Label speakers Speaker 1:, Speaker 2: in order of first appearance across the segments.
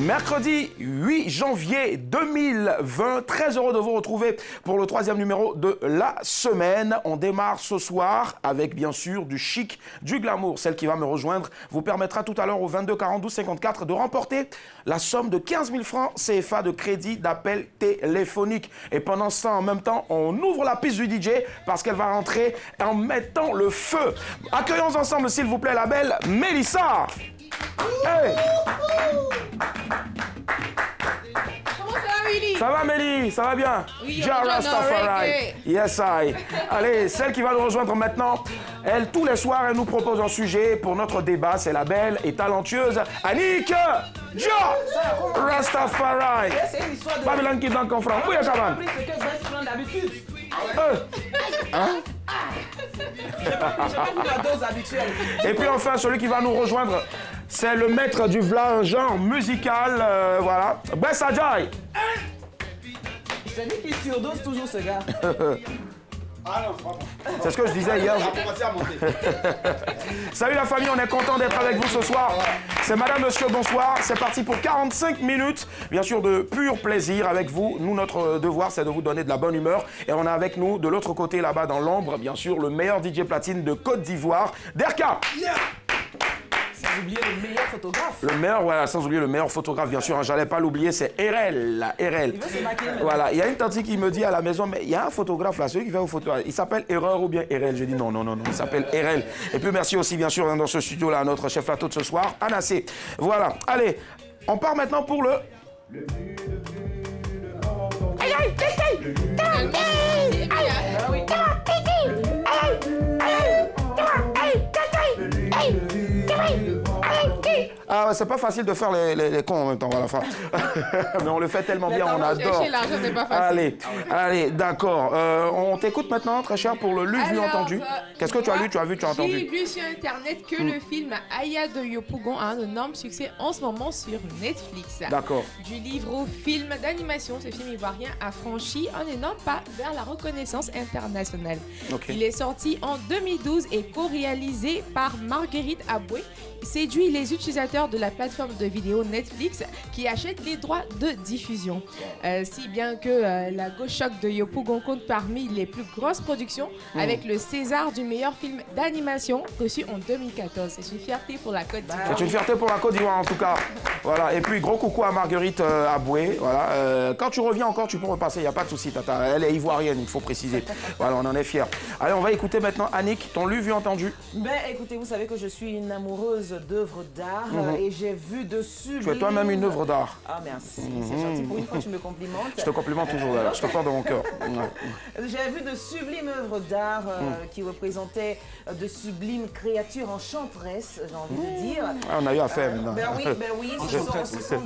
Speaker 1: Mercredi 8 janvier 2020, très heureux de vous retrouver pour le 3e numéro de la semaine. On démarre ce soir avec bien sûr du chic, du glamour. Celle qui va me rejoindre vous permettra tout à l'heure au 22 42 54 de remporter la somme de 15 000 francs CFA de crédit d'appel téléphonique. Et pendant ce temps, en même temps, on ouvre la piste du DJ parce qu'elle va rentrer en mettant le feu. Accueillons ensemble, s'il vous plaît, la belle Mélissa. Hey.
Speaker 2: Comment ça va, Willy?
Speaker 1: Ça va, Mélie? Ça va bien?
Speaker 2: Oui,
Speaker 1: Ja Rastafari. Yes, I. Allez, celle qui va nous rejoindre maintenant, elle, tous les soirs, elle nous propose un sujet pour notre débat. C'est la belle et talentueuse Annick Ja Rastafari.
Speaker 3: C'est une histoire de...
Speaker 1: Babylone qui dans confront. Oui, Chaban.
Speaker 3: C'est que je reste plein d'habitude.
Speaker 1: Hein?
Speaker 3: J'ai pas pris la dose habituelle.
Speaker 1: Et puis enfin, celui qui va nous rejoindre, c'est le maître du v'là, un genre musical, voilà. Bessa Jai.
Speaker 3: Je t'ai dit qu'il surdose toujours ce gars.
Speaker 1: C'est ce que je disais hier. Salut la famille, on est content d'être avec vous ce soir. C'est Madame, Monsieur, bonsoir. C'est parti pour 45 minutes, bien sûr, de pur plaisir avec vous. Nous, notre devoir, c'est de vous donner de la bonne humeur. Et on a avec nous, de l'autre côté, là-bas, dans l'ombre, bien sûr, le meilleur DJ platine de Côte d'Ivoire, Derka.
Speaker 3: Yeah. Sans oublier le meilleur photographe.
Speaker 1: Le meilleur, voilà, sans oublier le meilleur photographe, bien sûr, hein, j'allais pas l'oublier, c'est Erel, la Erel.
Speaker 3: Il veut se maquiller.
Speaker 1: Voilà, il y a une tante qui me dit à la maison, mais il y a un photographe là, celui qui fait aux photos, il s'appelle Erreur ou bien Erel. Je dis non, il s'appelle Erel. Et puis merci aussi, bien sûr, dans ce studio-là, à notre chef plateau de ce soir, Anassé. Voilà, allez, on part maintenant pour le... Ah ouais, c'est pas facile de faire les cons en même temps, voilà. Mais on le fait tellement bien, on adore.
Speaker 2: Chercher l'argent, c'est pas facile.
Speaker 1: Allez, d'accord. On t'écoute maintenant, très cher, pour le lu, vu, entendu. Qu'est-ce que tu as lu, tu as vu, tu as entendu?
Speaker 2: J'ai vu sur Internet que le film Aya de Yopougon a un énorme succès en ce moment sur Netflix.
Speaker 1: D'accord.
Speaker 2: Du livre au film d'animation, ce film ivoirien a franchi un énorme pas vers la reconnaissance internationale.
Speaker 1: Okay.
Speaker 2: Il est sorti en 2012 et co-réalisé par Marguerite Aboué. Il séduit les utilisateurs de la plateforme de vidéo Netflix qui achètent les droits de diffusion. Si bien que La Gauche Choc de Yopougon compte parmi les plus grosses productions avec le César du meilleur film d'animation reçu en 2014. C'est une fierté pour la Côte d'Ivoire.
Speaker 1: C'est une fierté pour la Côte d'Ivoire en tout cas. Voilà. Et puis gros coucou à Marguerite Aboué. Voilà. Quand tu reviens encore, tu peux repasser, il n'y a pas de souci, tata. Elle est ivoirienne, il faut préciser. Voilà, on en est fiers. Allez, on va écouter maintenant Annick, ton lu, vu, entendu.
Speaker 3: Ben écoutez, vous savez que je suis une amoureuse d'œuvres d'art et j'ai vu dessus...
Speaker 1: Tu es toi-même une œuvre d'art.
Speaker 3: Ah merci, c'est gentil. Pour une fois, tu me complimentes.
Speaker 1: Je te complimente toujours, je te porte dans mon cœur.
Speaker 3: J'ai vu de sublimes œuvres d'art qui représentaient de sublimes créatures enchanteresses, j'ai envie de dire.
Speaker 1: Ah, on a eu affaire maintenant.
Speaker 3: Ben oui, ce sont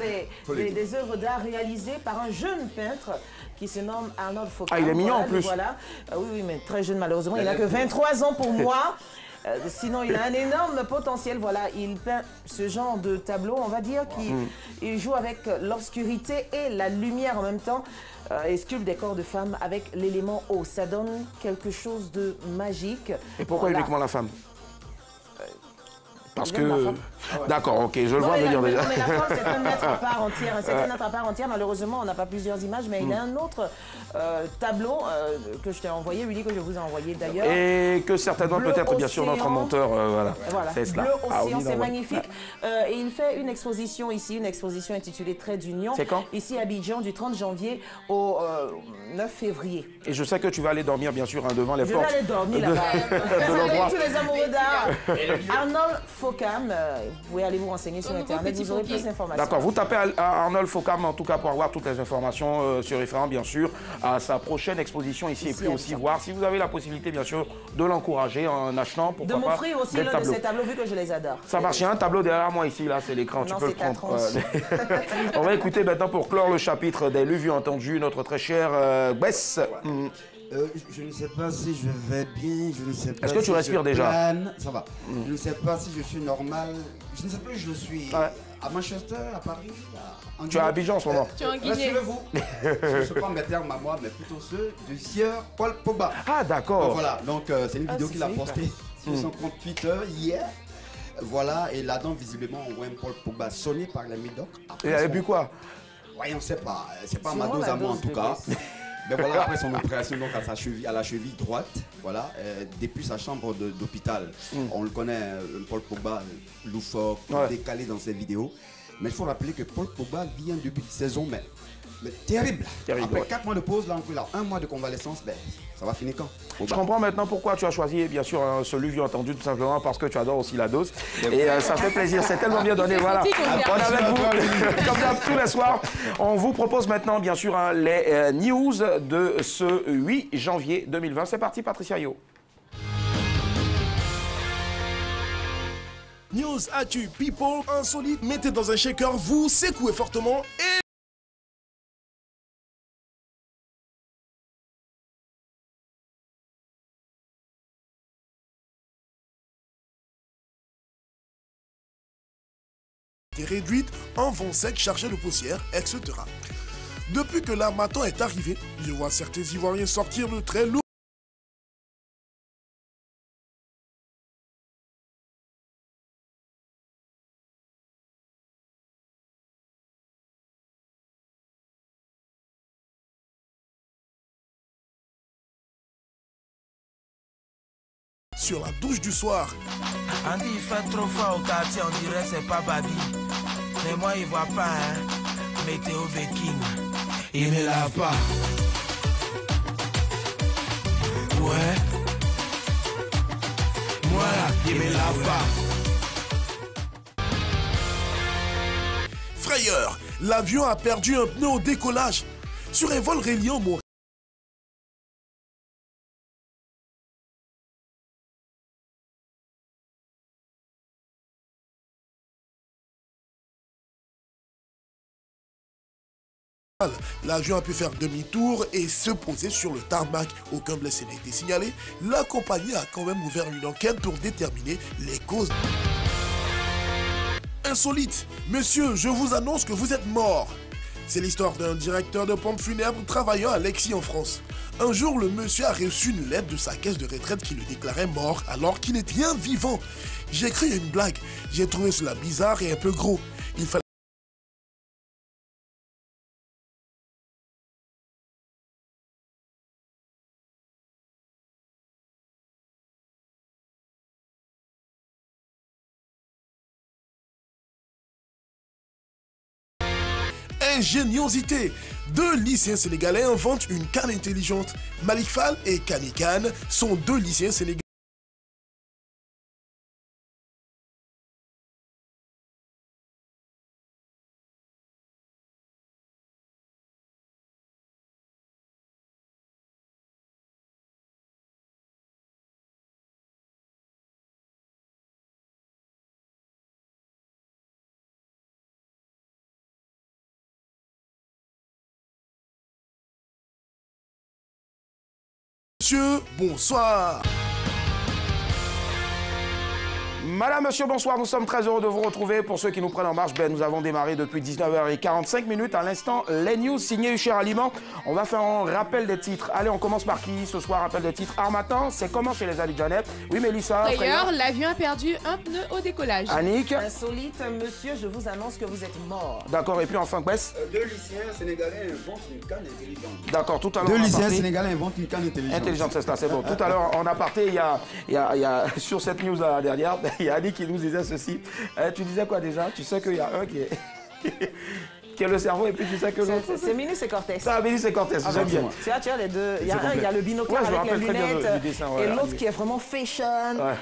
Speaker 3: des œuvres d'art réalisées par un jeune peintre qui se nomme Arnold Focam.
Speaker 1: Ah, il est mignon en plus.
Speaker 3: Voilà. Oui, mais très jeune malheureusement. Il n'a que 23 ans pour moi. Sinon, il a un énorme potentiel. Voilà, il peint ce genre de tableau, on va dire, il joue avec l'obscurité et la lumière en même temps. Et sculpte des corps de femmes avec l'élément eau. Ça donne quelque chose de magique.
Speaker 1: Et pourquoi uniquement la femme? Parce que... D'accord, ok, je le vois venir déjà.
Speaker 3: Mais la femme, c'est un être à part entière. C'est un être à part entière. Malheureusement, on n'a pas plusieurs images, mais il y a un autre tableau que je t'ai envoyé, Willy, que je vous ai envoyé d'ailleurs.
Speaker 1: Et que certainement peut-être, bien sûr, notre monteur, voilà. C'est cela.
Speaker 3: Bleu Océan, c'est magnifique. Et il fait une exposition ici, une exposition intitulée Trait d'Union.
Speaker 1: C'est quand?
Speaker 3: Ici à Abidjan, du 30 janvier au 9 février.
Speaker 1: Et je sais que tu vas aller dormir, bien sûr, devant les portes.
Speaker 3: Je vais aller dormir là-bas. Tous les amoureux d'art. Arnold Focam, vous pouvez aller vous renseigner sur Internet, vous aurez plus d'informations.
Speaker 1: D'accord, vous tapez Arnold Focam, en tout cas, pour avoir toutes les informations sur référent, bien sûr, à sa prochaine exposition ici et puis aussi voir si vous avez la possibilité, bien sûr, de l'encourager en achetant, pourquoi pas,
Speaker 3: de m'offrir aussi l'un de ces tableaux, vu que je les adore.
Speaker 1: Ça marche, il y a un tableau derrière moi ici, là, c'est l'écran, tu peux le prendre. On va écouter maintenant, pour clore le chapitre des lus, vus, entendus, notre très cher Bess.
Speaker 4: Je ne sais pas si je vais bien, je ne sais pas.
Speaker 1: Est-ce que tu respires déjà?
Speaker 4: Ça va. Je ne sais pas si je suis normal. Je ne sais pas si je suis à Manchester, à Paris.
Speaker 1: Tu es à Abidjan en ce moment.
Speaker 2: Tu es en Guinée.
Speaker 4: Rassurez-vous, je ne sais pas mes termes à moi, mais plutôt ceux de Sieur Paul Pogba.
Speaker 1: Ah, d'accord.
Speaker 4: Voilà, donc c'est une vidéo qu'il a postée sur son compte Twitter hier. Voilà, et là-dedans, visiblement, on voit un Paul Pogba sonné par la Médoc.
Speaker 1: Et elle a bu quoi?
Speaker 4: Oui, on ne sait pas. C'est pas ma
Speaker 3: Sûrement
Speaker 4: dose
Speaker 3: la
Speaker 4: à moi en
Speaker 3: dose
Speaker 4: tout
Speaker 3: de
Speaker 4: cas.
Speaker 3: baisse.
Speaker 4: Mais voilà, après son opération donc à la cheville droite, voilà, depuis sa chambre d'hôpital, on le connaît, Paul Pogba, loufoque, décalé dans ses vidéos. Mais il faut rappeler que Paul Pogba vit un début de saison, mais terrible. Après 4 mois de pause, là, il a 1 mois de convalescence, ben, ça va finir quand?
Speaker 1: Je comprends maintenant pourquoi tu as choisi, bien sûr, celui que j'ai entendu, tout simplement parce que tu adores aussi la dose. Et ça fait plaisir, c'est tellement bien donné. Voilà, on est avec vous, comme ça, tous les soirs. On vous propose maintenant, bien sûr, les news de ce 8 janvier 2020. C'est parti, Patricia Yo.
Speaker 5: News, actu, people, insolite, mettez dans un shaker, vous secouez fortement et... réduite en vent sec chargé de poussière, etc. Depuis que l'Harmattan est arrivé, je vois certains Ivoiriens sortir de très lourd. Sur la douche du soir.
Speaker 6: Andy, il fait trop froid au quartier, on dirait c'est pas Babi. Mais moi, il voit pas, hein. Météo Viking, il ne l'a pas. Ouais. Voilà, il me l'a pas.
Speaker 5: Frayeur, l'avion a perdu un pneu au décollage. Sur un vol reliant Montréal. L'avion a pu faire demi-tour et se poser sur le tarmac. Aucun blessé n'a été signalé. La compagnie a quand même ouvert une enquête pour déterminer les causes. Insolite, monsieur, je vous annonce que vous êtes mort. C'est l'histoire d'un directeur de pompe funèbre travaillant à Lexi en France. Un jour, le monsieur a reçu une lettre de sa caisse de retraite qui le déclarait mort alors qu'il n'était rien vivant. J'ai cru une blague. J'ai trouvé cela bizarre et un peu gros. Il fallait... Ingéniosité. 2 lycéens sénégalais inventent une canne intelligente. Malik Fall et Kani Khan sont 2 lycéens sénégalais. Monsieur, bonsoir.
Speaker 1: Madame, monsieur, bonsoir. Nous sommes très heureux de vous retrouver. Pour ceux qui nous prennent en marche, nous avons démarré depuis 19h45. À l'instant, les news signées Hucher Aliment. On va faire un rappel des titres. Allez, on commence par qui ce soir? Rappel des titres. Harmattan, c'est comment chez les Abidjanais? Oui, Mélissa.
Speaker 2: D'ailleurs, l'avion a perdu un pneu au décollage.
Speaker 1: Annick.
Speaker 3: Insolite, monsieur, je vous annonce que vous êtes mort.
Speaker 1: D'accord, et puis enfin, Bess.
Speaker 4: 2 lycéens sénégalais inventent une canne intelligente.
Speaker 1: D'accord, tout à l'heure.
Speaker 4: 2 lycéens sénégalais inventent une canne intelligente.
Speaker 1: Intelligente, c'est ça, c'est bon. Tout à l'heure, en aparté, il y a sur cette news là dernière, il y a Annie qui nous disait ceci. Tu disais quoi déjà? Tu sais qu'il y a un qui est... qui est le cerveau et puis tu sais que l'autre...
Speaker 3: C'est Minus et Cortez.
Speaker 1: Ça, Minus et Cortez, j'aime bien.
Speaker 3: Tu as les deux. Il y a un, il y a le binoculaire avec les lunettes et l'autre qui est vraiment fashion. Ouais.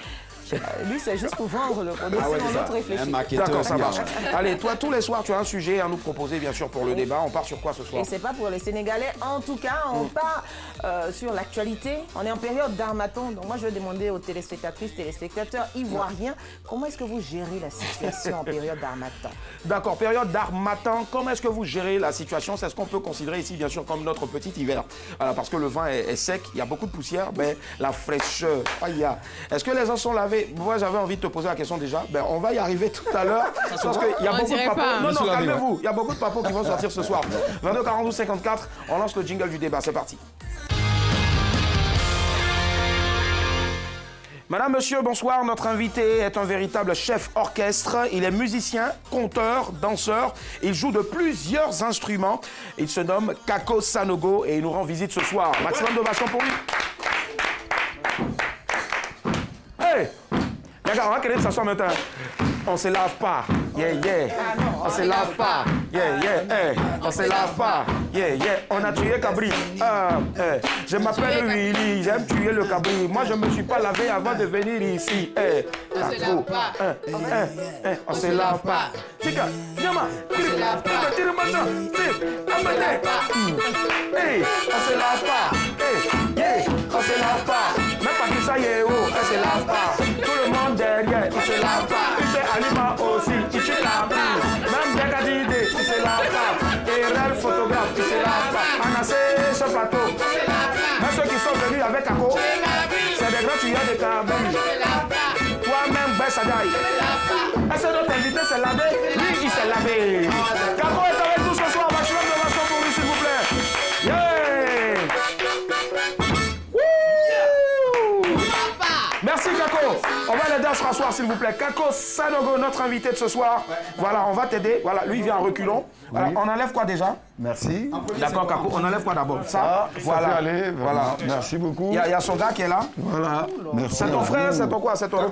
Speaker 3: Lui, c'est juste pour vendre le produit, sinon l'autre réfléchit.
Speaker 1: D'accord, ça marche. Allez, toi, tous les soirs, tu as un sujet à nous proposer, bien sûr, pour le débat. On part sur quoi ce soir?
Speaker 3: Et c'est pas pour les Sénégalais. En tout cas, on part sur l'actualité. On est en période d'Harmattan. Donc moi, je vais demander aux téléspectatrices, téléspectateurs ivoiriens, comment est-ce que vous gérez la situation en période d'Harmattan?
Speaker 1: D'accord, période d'Harmattan. Comment est-ce que vous gérez la situation? C'est ce qu'on peut considérer ici, bien sûr, comme notre petit hiver. Voilà, parce que le vent est sec, il y a beaucoup de poussière, mais la fraîcheur. Est-ce que les gens sont lavés? Moi, j'avais envie de te poser la question déjà. On va y arriver tout à l'heure. Parce qu'il y a beaucoup de papos. Non, non, calmez-vous. Il y a beaucoup de papos qui vont sortir ce soir. 22 42 54, on lance le jingle du débat. C'est parti. Madame, monsieur, bonsoir. Notre invité est un véritable chef orchestre. Il est musicien, conteur, danseur. Il joue de plusieurs instruments. Il se nomme Kako Sanogo et il nous rend visite ce soir. Maximum d'ovation pour lui. Hey! Regarde, on va querer s'asseoir maintenant. On se lave pas. Yeah, yeah. On se lave pas. Yeah, yeah. Hey. On se lave pas. Yeah, yeah. On a tué Cabri. Hey. Je m'appelle Willy. J'aime tuer le Cabri. Moi, je ne me suis pas lavé avant de venir ici. Hey.
Speaker 2: On se lave pas.
Speaker 1: On se lave pas. Tika, Yama. On se lave pas. Hey. On se lave pas. Hey. Yeah. On se lave pas. Même pas que ça y est, oh. On se lave pas. Tout le monde derrière. On se lave pas. Alima aussi, il se lave pas. Même Dekadide, il se lave pas. Et réel photographe, il se lave pas. Anassé, ce plateau. Même ceux qui sont venus avec Kako, c'est des grands tuyaux de Kabeli. Toi-même, Bessadaï. Est-ce que notre invité s'est lavé? Lui, il s'est lavé. Kako est avec nous ce soir. Maximum de ovation pour lui, s'il vous plaît. Yeah! Merci Kako. On va l'aider à se rasseoir s'il vous plaît. Kako Sanogo, notre invité de ce soir. Voilà, on va t'aider. Voilà, lui il vient en reculant. Voilà, on enlève quoi déjà?
Speaker 7: Merci.
Speaker 1: D'accord Kako, on enlève quoi d'abord? Ça, voilà.
Speaker 7: Ça peut aller,
Speaker 1: voilà.
Speaker 7: Merci beaucoup.
Speaker 1: Il y a son gars qui est là.
Speaker 7: Voilà. Merci.
Speaker 1: C'est ton frère, c'est ton quoi? C'est ton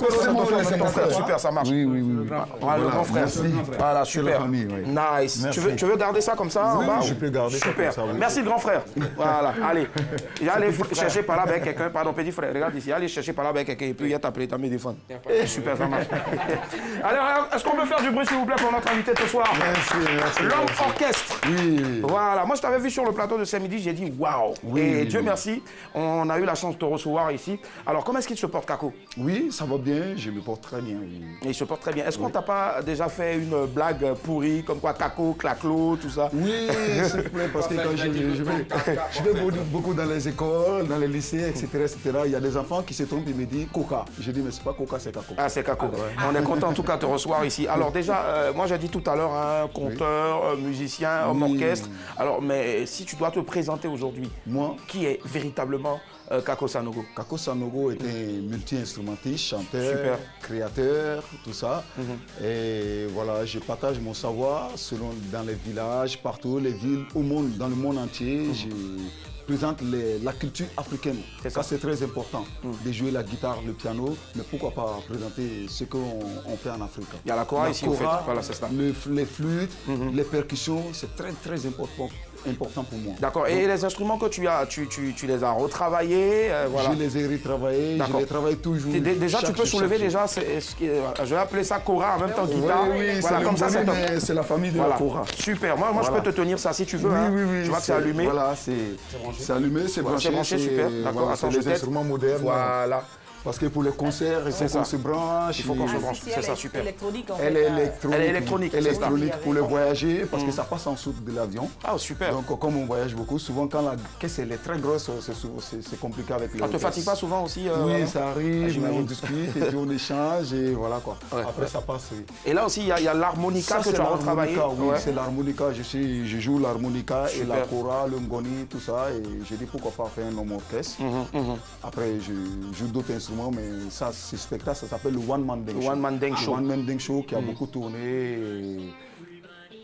Speaker 1: frère. Super, ça marche.
Speaker 7: Oui, oui, oui.
Speaker 1: Voilà, le grand frère.
Speaker 7: Merci.
Speaker 1: Voilà, super.
Speaker 7: Famille, oui.
Speaker 1: Nice.
Speaker 7: Merci.
Speaker 1: Tu veux garder ça comme ça?
Speaker 7: Oui,
Speaker 1: en bas,
Speaker 7: je peux garder ça
Speaker 1: super.
Speaker 7: comme ça, oui.
Speaker 1: Merci le grand frère. Voilà, allez. Il allait chercher par là avec quelqu'un. Pardon, petit frère, regarde ici. Allez chercher par là avec quelqu'un et puis il y a ta plaie, t'as mis défendre. Super, ça marche. Alors, est-ce qu'on peut faire du bruit s'il vous plaît pour notre invité ce soir?
Speaker 7: Merci.
Speaker 1: L'homme orchestre.
Speaker 7: Oui.
Speaker 1: Voilà, moi je t'avais vu sur le plateau de ce midi, j'ai dit waouh.
Speaker 7: Oui,
Speaker 1: et
Speaker 7: oui,
Speaker 1: Dieu
Speaker 7: oui.
Speaker 1: merci, on a eu la chance de te recevoir ici. Alors comment est-ce qu'il se porte Kako?
Speaker 7: Oui, ça va bien, je me porte très bien. Oui.
Speaker 1: Et il se porte très bien. Est-ce qu'on t'a pas déjà fait une blague pourrie comme quoi Kako, Claclo, tout ça?
Speaker 7: Oui, s'il vous plaît, parce que quand je vais beaucoup dans les écoles, dans les lycées, etc., il y a des enfants qui se trompent et me disent Coca. Je dis mais c'est pas Coca, c'est Kako.
Speaker 1: Ah, c'est Kako. On est content en tout cas de te recevoir ici. Alors déjà, moi j'ai dit tout à l'heure, un conteur, musicien, homme orchestre. Alors, mais si tu dois te présenter aujourd'hui,
Speaker 7: Moi,
Speaker 1: qui est véritablement Kako Sanogo?
Speaker 7: Kako Sanogo est un multi-instrumentiste, chanteur,
Speaker 1: Super.
Speaker 7: créateur, tout ça. Et voilà, je partage mon savoir dans les villages, partout, les villes, au monde, dans le monde entier. Je présente la culture africaine. Ça, c'est très important, de jouer la guitare, le piano, mais pourquoi pas présenter ce qu'on fait en Afrique.
Speaker 1: Il y a la kora ici, au fait. Voilà, c'est ça.
Speaker 7: Les flûtes, les percussions, c'est très, très important pour moi.
Speaker 1: D'accord. Et les instruments que tu as, tu les as retravaillés, voilà.
Speaker 7: Je les ai retravaillés, je les travaille toujours.
Speaker 1: Déjà, tu peux soulever déjà, je vais appeler ça kora en même temps guitare.
Speaker 7: Oui,
Speaker 1: voilà, comme ça, c'est top.
Speaker 7: C'est la famille de
Speaker 1: Voilà.
Speaker 7: la kora.
Speaker 1: Super. Moi je peux te tenir ça si tu veux.
Speaker 7: Oui,
Speaker 1: hein.
Speaker 7: oui, oui.
Speaker 1: Tu vois que c'est allumé.
Speaker 7: Voilà, c'est allumé, c'est branché.
Speaker 1: C'est branché, super. D'accord.
Speaker 7: Voilà,
Speaker 1: Attends,
Speaker 7: c'est
Speaker 1: je
Speaker 7: des instruments modernes.
Speaker 1: Voilà.
Speaker 7: Parce que pour les concerts, il faut qu'on se branche.
Speaker 1: Il faut qu'on se branche.
Speaker 3: Si,
Speaker 1: C'est
Speaker 3: elle
Speaker 1: ça,
Speaker 3: est
Speaker 1: super.
Speaker 3: électronique en fait.
Speaker 7: Elle est électronique.
Speaker 1: Elle est électronique, c'est ça.
Speaker 7: Électronique pour les voyager, parce que ça passe en dessous de l'avion.
Speaker 1: Ah, super.
Speaker 7: Donc, comme on voyage beaucoup, souvent quand la caisse elle est très grosse, c'est compliqué avec le.
Speaker 1: Ça te fatigue pas souvent aussi
Speaker 7: Oui, ça arrive,
Speaker 1: j'imagine.
Speaker 7: on discute, et puis on échange, et voilà quoi. Après, ça passe. Oui.
Speaker 1: Et là aussi, il y a l'harmonica que tu as retravaillé.
Speaker 7: Oui,
Speaker 1: Ouais.
Speaker 7: c'est l'harmonica. Je joue l'harmonica et
Speaker 1: Super.
Speaker 7: la kora, le ngoni, tout ça. Et j'ai dit pourquoi pas faire un homme orchestre. Après, je joue d'autres instruments, mais ça, ce spectacle, ça s'appelle le One Man Deng Show.
Speaker 1: One Man Deng Show.
Speaker 7: One Man Deng Show qui a beaucoup tourné. Et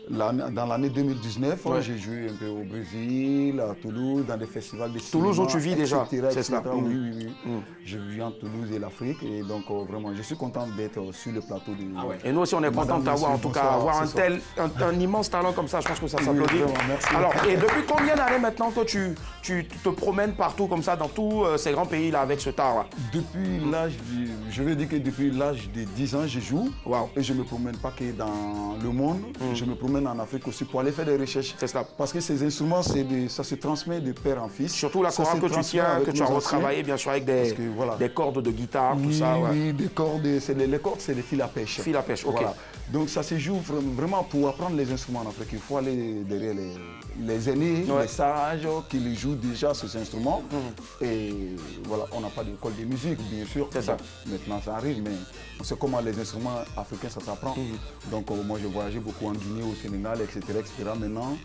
Speaker 7: dans l'année 2019, j'ai joué un peu au Brésil, à Toulouse, dans des festivals de cinéma.
Speaker 1: Toulouse où tu vis déjà,
Speaker 7: etc.,
Speaker 1: c'est ça.
Speaker 7: Oui, oui, oui. Je vis en Toulouse et l'Afrique. Et donc, vraiment, je suis content d'être sur le plateau de.
Speaker 1: Et nous aussi, on est content de t'avoir, en tout cas, avoir un immense talent comme ça, je pense que ça s'applaudit.
Speaker 7: vraiment, merci.
Speaker 1: Alors, et depuis combien d'années maintenant que tu te promènes partout comme ça, dans tous ces grands pays là, avec ce tard?
Speaker 7: Depuis l'âge, je vais dire que depuis l'âge de 10 ans, je joue.
Speaker 1: Wow.
Speaker 7: Et je ne me promène pas que dans le monde, je me promène en Afrique aussi pour aller faire des recherches.
Speaker 1: C'est ça.
Speaker 7: Parce que ces instruments, ça se transmet de père en fils.
Speaker 1: Surtout la
Speaker 7: Ça
Speaker 1: kora
Speaker 7: se
Speaker 1: que tu
Speaker 7: transmet
Speaker 1: tiens,
Speaker 7: avec
Speaker 1: que tu as
Speaker 7: nos
Speaker 1: retravaillé, bien sûr, avec des cordes de guitare, tout
Speaker 7: oui,
Speaker 1: ça. Ouais.
Speaker 7: Oui, des cordes, les cordes, c'est des fils à pêche.
Speaker 1: Fil à pêche, ok.
Speaker 7: Voilà. Donc ça se joue vraiment pour apprendre les instruments en Afrique. Il faut aller derrière les aînés, les sages qui les jouent déjà ces instruments. Et voilà, on n'a pas d'école de musique, bien sûr.
Speaker 1: C'est ça.
Speaker 7: Maintenant ça arrive, mais on sait comment les instruments africains ça s'apprend. Donc moi j'ai voyagé beaucoup en Guinée, au Sénégal, etc. Maintenant,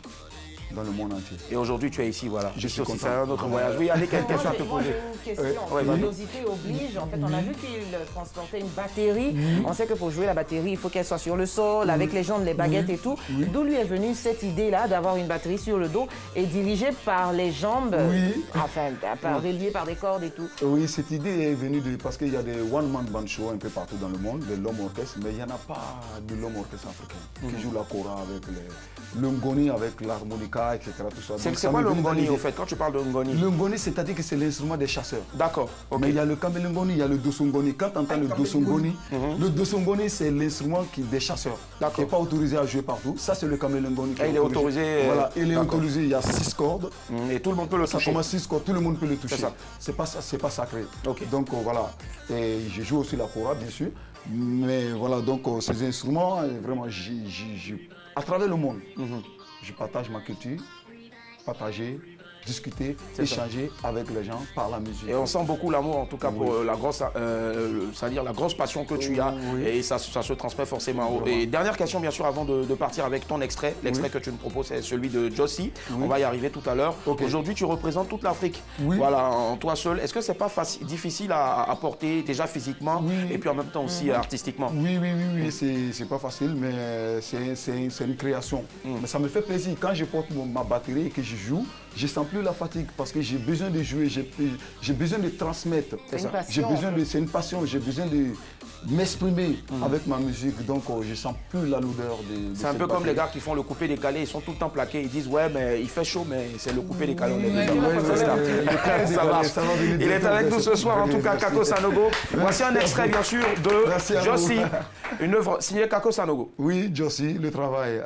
Speaker 7: dans le monde entier.
Speaker 1: Et aujourd'hui, tu es ici, voilà.
Speaker 7: Je suis
Speaker 1: aussi,
Speaker 7: content.
Speaker 1: c'est un autre voyage. Oui, allez, quelle question à te
Speaker 3: Moi,
Speaker 1: poser?
Speaker 3: j'ai une question.
Speaker 1: Ouais,
Speaker 3: Curiosité oblige. En fait, on a vu qu'il transportait une batterie. On sait que pour jouer la batterie, il faut qu'elle soit sur le sol, avec les jambes, les baguettes et tout. D'où lui est venue cette idée-là d'avoir une batterie sur le dos et dirigée par les jambes, enfin, reliée par des cordes et tout.
Speaker 7: Oui, cette idée est venue parce qu'il y a des one-man band shows un peu partout dans le monde, de l'homme orchestre, mais il n'y en a pas de l'homme orchestre africain qui joue la kora avec le ngoni, avec l'harmonica, etc.
Speaker 1: C'est quoi le ngoni au fait, quand tu parles de ngoni?
Speaker 7: Le ngoni, c'est-à-dire que c'est l'instrument des chasseurs.
Speaker 1: D'accord.
Speaker 7: Mais il y a le kamele-ngoni, il y a le dosongoni. Quand tu entends le dosongoni, le dosongoni, c'est l'instrument des chasseurs, qui n'est pas autorisé à jouer partout. Ça, c'est le kamele-ngoni.
Speaker 1: Il est autorisé.
Speaker 7: Voilà, il est autorisé, il y a 6 cordes.
Speaker 1: Et tout le monde peut le toucher.
Speaker 7: Ça commence 6 cordes, tout le monde peut le toucher.
Speaker 1: C'est ça.
Speaker 7: C'est pas sacré. Donc voilà. Et je joue aussi la kora, bien sûr. Mais voilà, donc ces instruments, vraiment, à travers le monde, je partage ma culture, partager, discuter, échanger avec les gens par la musique.
Speaker 1: Et on sent beaucoup l'amour, en tout cas, pour la grosse passion que tu as. Et ça se transmet forcément. Et dernière question, bien sûr, avant de partir avec ton extrait. L'extrait que tu nous proposes, c'est celui de Jossy. On va y arriver tout à l'heure. Aujourd'hui, tu représentes toute l'Afrique. Voilà, en toi seul. Est-ce que c'est pas difficile à porter, déjà physiquement, et puis en même temps aussi artistiquement?
Speaker 7: Oui, c'est pas facile, mais c'est une création. Mais ça me fait plaisir. Quand je porte ma batterie et que je joue, je sens plus la fatigue parce que j'ai besoin de jouer, j'ai besoin de transmettre. C'est une passion, j'ai besoin de m'exprimer avec ma musique. Donc je sens plus la lourdeur de
Speaker 1: c'est un peu comme les gars qui font le coupé décalé, ils sont tout le temps plaqués, ils disent ouais mais il fait chaud mais c'est le coupé décalé. Ça marche. Il est avec nous ce soir en tout cas, Kako Sanogo. Voici un extrait bien sûr de Jossy, une œuvre signée Kako Sanogo.
Speaker 7: Oui, Jossy, le travail.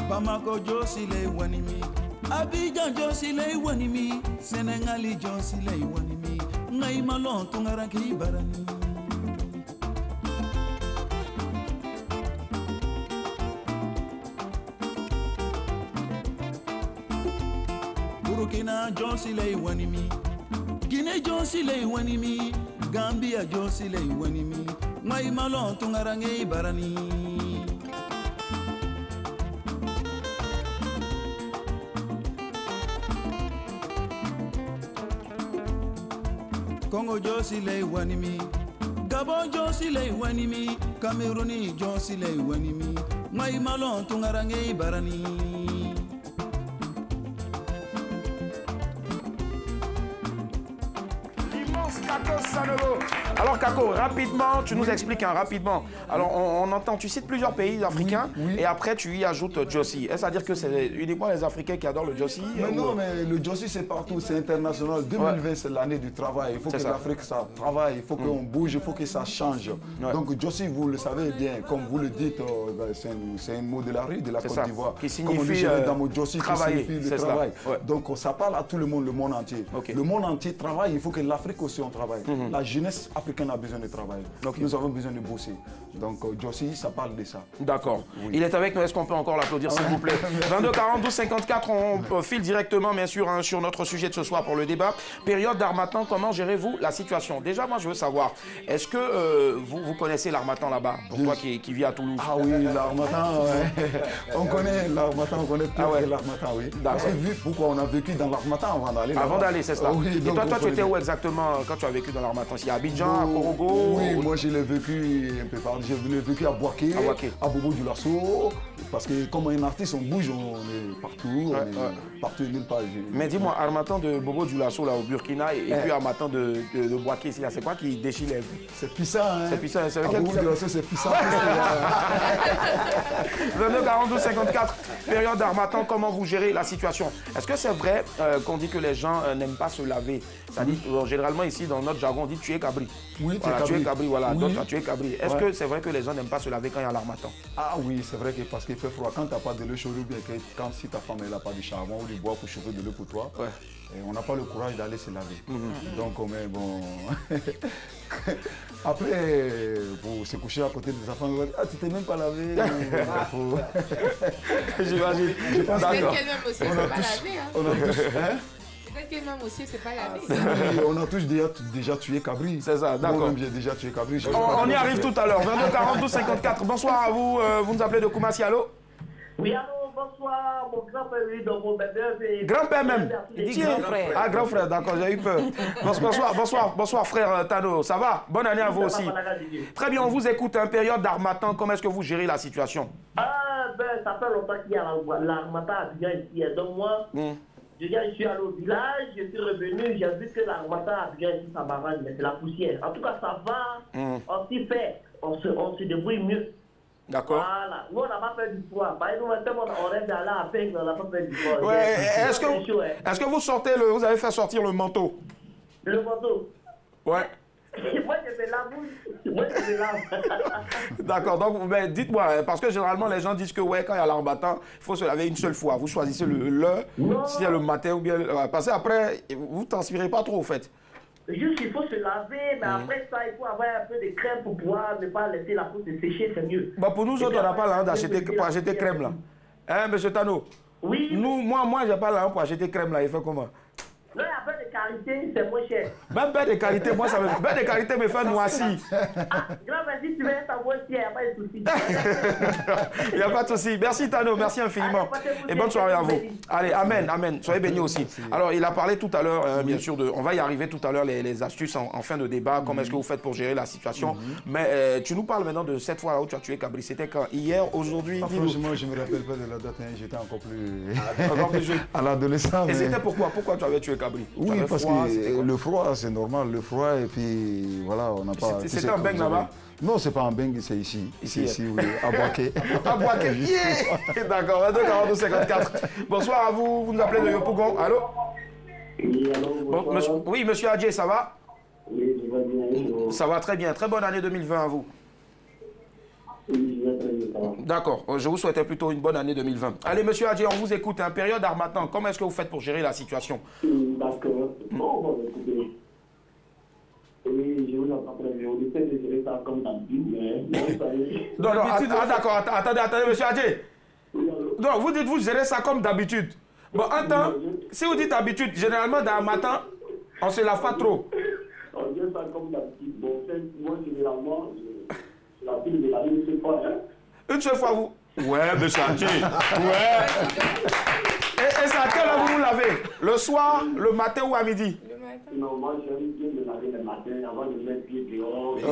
Speaker 8: Bamako Jossy le wanimi, Abidjan Jossy le wanimi, Senegali Jossy le wanimi, Ngai malon tungaraki barani. Burkina Jossy le wanimi, Guinée Jossy le wanimi, Gambia Jossy le wanimi, Ngai malon tungaraki barani. Congo Jossy le wanimi, Gabon Jossy le wanimi, Camerouni Jossy le wanimi, Ngai malon tungarange barani.
Speaker 1: L'immense Kako Sanogo. Alors Kako, rapidement, tu nous expliques rapidement. Alors on entend, tu cites plusieurs pays africains et après tu y ajoutes Jossy. Est-ce à dire que c'est uniquement les Africains qui adorent le Jossy?
Speaker 7: Mais non, mais le Jossy c'est partout, c'est international. 2020 c'est l'année du travail. Il faut que l'Afrique ça travaille, il faut qu'on bouge, il faut que ça change. Donc Jossy, vous le savez bien, comme vous le dites, c'est un mot de la rue de la Côte d'Ivoire.
Speaker 1: Qui signifie
Speaker 7: dans mon Jossy,
Speaker 1: travailler.
Speaker 7: Qui signifie le travail. Donc ça parle à tout le monde entier. Le monde entier travaille, il faut que l'Afrique aussi on travaille. La jeunesse africaine a besoin de travail. Nous avons besoin de bosser. Donc Jossy, ça parle de ça.
Speaker 1: D'accord. Il est avec nous, est-ce qu'on peut encore l'applaudir s'il vous plaît? 22 42 54, on file directement bien sûr sur notre sujet de ce soir pour le débat. Période d'Harmattan, comment gérez-vous la situation? Déjà moi je veux savoir, est-ce que vous connaissez l'Harmattan là-bas? Pour toi qui vis à Toulouse.
Speaker 7: Ah oui, l'Harmattan, on connaît l'Harmattan, on connaît plus que l'Harmattan, oui. Parce que vu pourquoi on a vécu dans l'Harmattan avant d'aller là-bas.
Speaker 1: Avant d'aller, c'est ça.
Speaker 7: Oui,
Speaker 1: et toi tu étais où exactement quand tu as vécu dans l'Harmattan? C'est à Abidjan, à Korogo?
Speaker 7: Oui, moi je l'ai vécu un peu partout. J'ai vécu à Boaké, à Bobo du Lasso, parce que comme un artiste, on bouge, on est partout, partout et nulle part.
Speaker 1: Mais dis-moi, Harmattan de Bobo du Lasso là au Burkina et puis Harmattan de Boaké ici, c'est quoi qui déchire les vues?
Speaker 7: C'est puissant, hein?
Speaker 1: C'est puissant, c'est
Speaker 7: Bobo du Lasso, c'est puissant.
Speaker 1: 22 42 54, période d'Harmattan, comment vous gérez la situation? Est-ce que c'est vrai qu'on dit que les gens n'aiment pas se laver? C'est-à-dire, généralement ici dans notre jargon, on dit tu es cabri.
Speaker 7: Oui,
Speaker 1: voilà, tu es cabri, voilà. Oui. Donc, tu es cabri. Est-ce que c'est vrai que les gens n'aiment pas se laver quand il y a l'Harmattan?
Speaker 7: Ah oui, c'est vrai que parce qu'il fait froid. Quand tu n'as pas de l'eau chaude ou bien quand si ta femme n'a pas de charbon ou du bois pour chauffer de l'eau pour toi, on n'a pas le courage d'aller se laver. Donc, mais bon. Après, pour se coucher à côté des enfants, on va dire, ah, tu t'es même pas lavé.
Speaker 1: J'imagine.
Speaker 2: Peut-être qu'elle-même aussi, elle ne s'est pas lavée.
Speaker 7: On a tous, hein?
Speaker 2: Peut-être que même aussi, c'est pas lavé.
Speaker 7: Oui, on a tous déjà tué Cabri.
Speaker 1: C'est ça, d'accord.
Speaker 7: Moi-même, j'ai déjà tué Cabri.
Speaker 1: On y arrive tout à l'heure. 22 42 54. Bonsoir à vous. Vous nous appelez de Koumassi, allô?
Speaker 9: Oui, allô, bonsoir. Mon grand-père, lui, dans mon bébé.
Speaker 1: Grand-père même.
Speaker 3: Grand frère.
Speaker 1: Ah, grand frère, d'accord, j'ai eu peur. Bonsoir, frère Tano. Ça va? Bonne année à vous aussi. Très bien, on vous écoute. En période d'harmattan, comment est-ce que vous gérez la situation?
Speaker 9: Ah, ben, ça fait longtemps qu'il y a l'armatan à Abidjan ici. Donc, moi, je suis allé au village, je suis revenu, j'ai vu que l'armatan à Abidjan ici, ça m'arrange, mais c'est la poussière. En tout cas, ça va, on s'y fait, on se débrouille mieux.
Speaker 1: D'accord.
Speaker 9: Voilà. Nous, on n'a pas fait du poids. Par exemple, on rêve d'aller à Pink, on n'a pas fait du poids.
Speaker 1: Ouais, est-ce que vous sortez vous avez fait sortir le manteau?
Speaker 9: Le manteau?
Speaker 1: Ouais.
Speaker 9: Moi, je fais la bouche. Moi, je fais la
Speaker 1: D'accord, donc dites-moi, parce que généralement les gens disent que ouais, quand il y a l'armatan, il faut se laver une seule fois. Vous choisissez si c'est le matin ou bien. Parce que après, vous ne transpirez pas trop, au fait.
Speaker 9: Juste, il faut se laver, mais après ça, il faut avoir un peu de crème pour pouvoir ne pas laisser la peau se sécher, c'est mieux.
Speaker 1: Bah pour nous autres, on n'a pas l'argent pour acheter crème là. Hein, monsieur Tano?
Speaker 9: Oui.
Speaker 1: Moi, j'ai pas l'argent pour acheter crème là. Il fait comment?
Speaker 9: Non, il y a pas de qualité, c'est moins cher.
Speaker 1: Même beurre de qualité, moi, beurre de qualité me fait noisy.
Speaker 9: Grand, vas-y, tu veux être en moins cher, il n'y a pas de souci.
Speaker 1: Il n'y a pas de souci. Merci Tano, merci infiniment. Et bonne soirée à vous. Allez, amen, amen. Soyez bénis aussi. Alors, il a parlé tout à l'heure, bien sûr, on va y arriver tout à l'heure, les astuces en fin de débat, comment est-ce que vous faites pour gérer la situation. Mais tu nous parles maintenant de cette fois-là où tu as tué Cabri. C'était quand? Hier, aujourd'hui?
Speaker 7: Franchement, je ne me rappelle pas de la date. J'étais encore plus jeune. À l'adolescence.
Speaker 1: Et c'était pourquoi? Pourquoi tu avais tué Cabri?
Speaker 7: Oui, parce que le froid, c'est normal, le froid, et puis voilà, on n'a pas...
Speaker 1: C'était un beng là-bas?
Speaker 7: Non, c'est pas un beng, c'est ici. Ici, oui, à Boaké.
Speaker 1: À Boaké, yeah. D'accord, 22 42 54. Bonsoir à vous, vous nous appelez de Yopougon, allô?
Speaker 9: Oui, allô,
Speaker 1: oui, monsieur Adjé, ça va?
Speaker 9: Oui, je vais bien.
Speaker 1: Ça va très bien, très bonne année 2020 à vous.
Speaker 9: Oui, je vais très bien, ça va.
Speaker 1: D'accord, je vous souhaitais plutôt une bonne année 2020. Allez, monsieur Adjé, on vous écoute. En période d'harmattan, comment est-ce que vous faites pour gérer la situation?
Speaker 9: D'accord. Bon, écoutez. Oui, je vous entends très bien. On essaie de gérer ça comme d'habitude, mais...
Speaker 1: Non, d'accord, attendez, monsieur Adjé. Non, vous dites vous gérez ça comme d'habitude. Bon, un temps, si vous dites habitude, généralement dans le matin, on se lave pas trop.
Speaker 9: On gère ça comme d'habitude. Bon, moi, généralement, la pile de la vie, c'est pas, hein.
Speaker 1: Une seule fois, vous... Ouais, monsieur Adjé. Ouais. Et c'est à quelle heure vous lavez? Le soir, le matin ou à midi?
Speaker 9: Non, moi, j'aime bien me laver le matin avant de mettre pied dehors. Le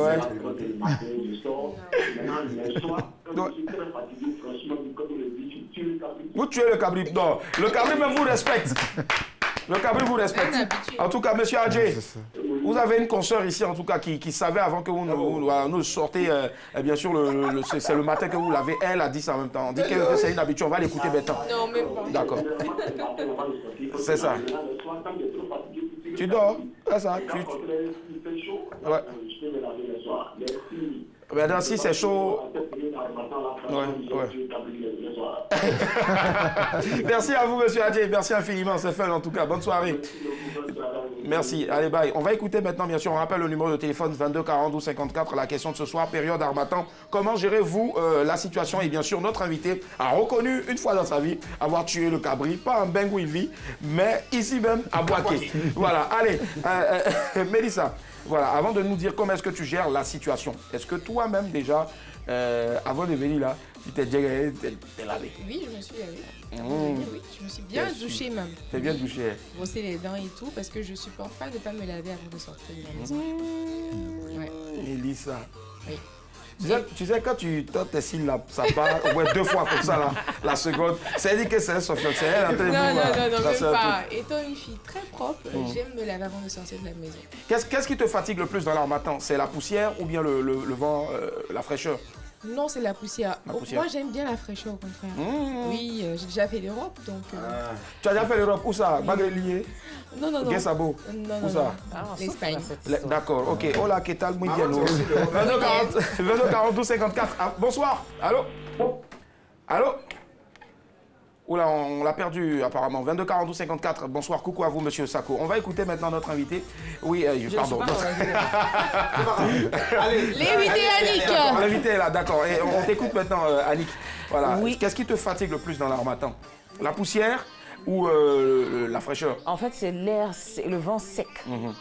Speaker 9: matin, je sors. Maintenant, le soir, quand je suis très fatigué, franchement, comme je le dis, je tue le cabri.
Speaker 1: Vous tuez le cabri? Non, le cabri même vous respecte. Le cabri vous respecte. En tout cas, monsieur Adjé, vous avez une consoeur ici, en tout cas, qui savait avant que vous nous sortez, bien sûr, c'est le matin que vous l'avez. Elle a dit ça en même temps. On dit que c'est une habitude. On va l'écouter maintenant.
Speaker 2: Non, même pas.
Speaker 1: D'accord. C'est ça. Tu dors? C'est ça. Ouais. Maintenant, si c'est chaud... Merci à vous, monsieur Adjé. Merci infiniment. C'est fun, en tout cas. Bonne soirée. Merci. Allez, bye. On va écouter maintenant, bien sûr, on rappelle le numéro de téléphone 22 42 54. La question de ce soir, période harmattan. Comment gérez-vous la situation? Et bien sûr, notre invité a reconnu une fois dans sa vie avoir tué le cabri. Pas en beng où il vit, mais ici même à Boaké. Voilà. Allez, Mélissa. Voilà, avant de nous dire comment est-ce que tu gères la situation, est-ce que toi-même déjà, avant de venir là, tu t'es déjà lavé?
Speaker 2: Oui, je me suis lavé. Oui, je me suis bien douchée même.
Speaker 1: T'es bien douchée?
Speaker 2: Brosser les dents et tout, parce que je supporte pas de ne pas me laver avant de sortir de la maison. Ouais.
Speaker 1: Mélissa.
Speaker 2: Oui.
Speaker 1: Tu sais, quand tu tends tes cils là, ça part ouais, 2 fois comme ça, là, la seconde. Ça dit que c'est un sofiant. C'est elle en train de
Speaker 2: Non, même pas. Étant une fille très propre, j'aime me laver avant de sortir de la maison.
Speaker 1: Qu'est-ce qui te fatigue le plus dans l'harmattan? C'est la poussière ou bien le vent, la fraîcheur?
Speaker 2: Non, c'est la poussière. Moi, j'aime bien la fraîcheur, au contraire. Oui, j'ai déjà fait l'Europe, donc...
Speaker 1: Tu as déjà fait l'Europe? Où ça? Bagrelier?
Speaker 2: Non.
Speaker 1: Guessabo?
Speaker 2: Non.
Speaker 1: Où ça?
Speaker 2: L'Espagne.
Speaker 1: D'accord, ok. Hola, ¿qué tal? Muy bien. 22 42 54. Ah, bonsoir. Allô? Allô? Oula, on l'a perdu apparemment. 22 42 54. Bonsoir, coucou à vous, monsieur Sako. On va écouter maintenant notre invité. Oui, pardon.
Speaker 2: Allez, l'invité Annick.
Speaker 1: L'invité est là, d'accord. Et on t'écoute maintenant, Annick. Voilà.
Speaker 3: Oui.
Speaker 1: Qu'est-ce qui te fatigue le plus dans l'harmattan? La poussière, ou la fraîcheur?
Speaker 3: En fait, c'est l'air, c'est le vent sec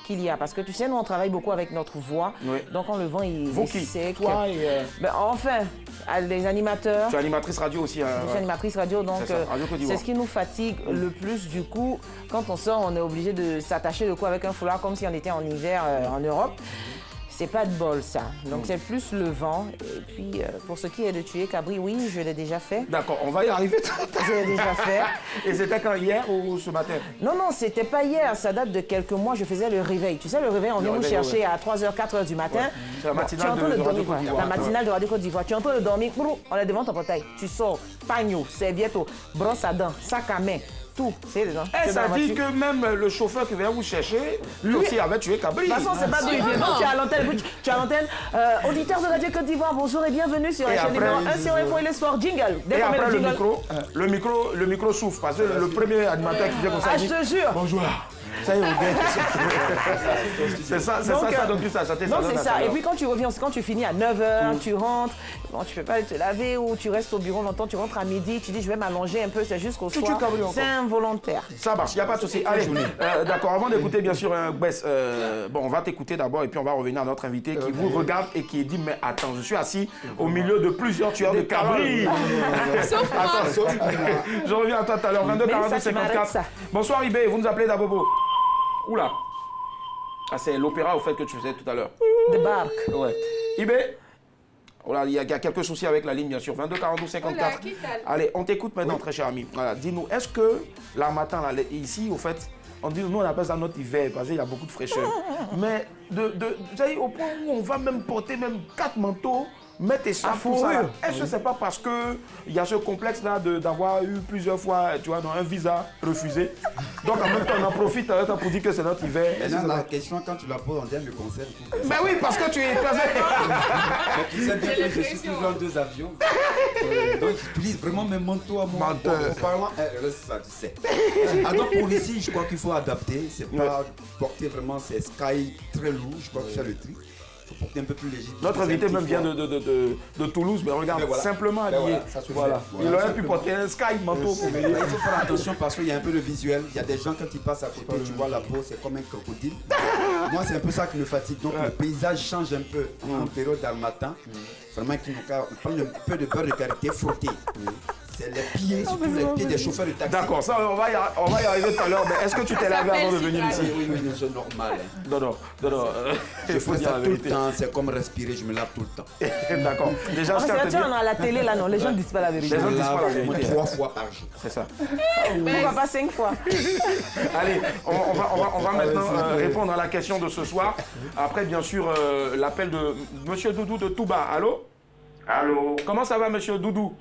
Speaker 3: qu'il y a. Parce que tu sais, nous, on travaille beaucoup avec notre voix.
Speaker 1: Oui.
Speaker 3: Donc, quand le vent est sec.
Speaker 1: Toi et...
Speaker 3: Ben, enfin, les animateurs.
Speaker 1: Tu es animatrice radio aussi.
Speaker 3: Je suis animatrice radio, donc c'est ce qui nous fatigue le plus. Du coup, quand on sort, on est obligé de s'attacher le cou avec un foulard comme si on était en hiver en Europe. C'est pas de bol, ça. Donc, c'est plus le vent. Et puis, pour ce qui est de tuer Cabri, oui, je l'ai déjà fait.
Speaker 1: D'accord, on va y arriver.
Speaker 3: Je l'ai déjà fait.
Speaker 1: Et c'était quand, hier ou ce matin?
Speaker 3: Non, c'était pas hier. Ça date de quelques mois. Je faisais le réveil. Tu sais, le réveil, on vient nous chercher à 3h, 4h du matin.
Speaker 1: C'est la matinale de Radio Côte d'Ivoire.
Speaker 3: La matinale de Radio Côte d'Ivoire. Tu es en train de dormir. On est devant ton portail. Tu sors. Pagno, serviette, brosse à dents, sac à main. Tout, c'est dedans.
Speaker 1: Et ça dit que même le chauffeur qui vient vous chercher, lui aussi avait tué Cabri.
Speaker 3: De toute façon, c'est pas de tu es à l'antenne. Tu es à l'antenne. Auditeur de Radio Côte d'Ivoire, bonjour et bienvenue sur la chaîne numéro 1 sur Info et le Sport. Jingle.
Speaker 1: Et après le micro souffle parce que le premier animateur qui vient comme ça.
Speaker 3: Ah, je te jure.
Speaker 1: Bonjour. Ça y est, c'est ça, donc c'est ça.
Speaker 3: Et puis quand tu reviens, quand tu finis à 9h, tu rentres, bon, tu peux pas te laver ou tu restes au bureau longtemps, tu rentres à midi, tu dis je vais m'allonger un peu, c'est jusqu'au soir. C'est involontaire.
Speaker 1: Ça marche, il n'y a pas de souci. Allez, d'accord, avant d'écouter bien sûr Bess, bon, on va t'écouter d'abord et puis on va revenir à notre invité qui vous regarde et qui dit mais attends, je suis assis au milieu de plusieurs tueurs de Cabri.
Speaker 2: Sauf moi.
Speaker 1: Je reviens à toi tout à l'heure, 22 42 54. Bonsoir Ibé, vous nous appelez d'Abobo. Oula. Ah, c'est l'opéra au fait que tu faisais tout à l'heure.
Speaker 3: De barque.
Speaker 1: Ouais. Ibé. Voilà, il y a quelques soucis avec la ligne, bien sûr. 22 42 54. Allez, on t'écoute maintenant, très cher ami. Voilà, dis-nous, est-ce que l'Harmattan, là, ici, au fait, on dit, nous, on appelle ça notre hiver, parce qu'il y a beaucoup de fraîcheur. Mais, au point où on va même porter même 4 manteaux, mettre tes sacs, tout ça. Est-ce que c'est pas parce qu'il y a ce complexe-là d'avoir eu plusieurs fois, tu vois, un visa refusé? Donc en même temps, on en profite pour dire que c'est notre hiver.
Speaker 4: Non, la question, quand tu la poses, on dirait le concert.
Speaker 1: Ben oui, parce que tu es placé.
Speaker 4: Tu sais bien que je suis toujours dans 2 avions. Donc j'utilise vraiment mes manteaux à moi. Apparemment, ça, tu sais. Donc pour ici, je crois qu'il faut adapter. C'est pas porter vraiment ces sky très lourds. Je crois que c'est le truc. Il faut porter un peu plus léger.
Speaker 1: Notre invité même vient de Toulouse, mais regarde, voilà. Simplement habillé. Voilà. Il aurait pu porter un sky manteau.
Speaker 4: Il faut faire attention parce qu'il y a un peu de visuel. Il y a des gens quand ils passent à côté, tu vois la peau, c'est comme un crocodile. Moi, c'est un peu ça qui me fatigue. Donc le paysage change un peu en période d'Harmattan. Vraiment qu'il nous prendre un peu de beurre de karité frotté. C'est les pieds, surtout les pieds des chauffeurs de taxi.
Speaker 1: D'accord, ça on va y arriver tout à l'heure, mais est-ce que tu t'es lavé avant de venir ici?
Speaker 4: Oui, c'est normal.
Speaker 1: Non.
Speaker 4: Je fais ça tout le temps, c'est comme respirer, je me lave tout le temps.
Speaker 1: D'accord. Déjà,
Speaker 3: je tiens à la télé là, non, les gens ne disent pas la vérité.
Speaker 1: Les gens ne disent pas la vérité.
Speaker 4: 3 fois par jour.
Speaker 1: C'est ça.
Speaker 3: Pourquoi pas 5 fois?
Speaker 1: Allez, on va maintenant répondre à la question de ce soir. Après, bien sûr, l'appel de Monsieur Doudou de Touba. Allô?
Speaker 10: Allô?
Speaker 1: Comment ça va, Monsieur Doudou?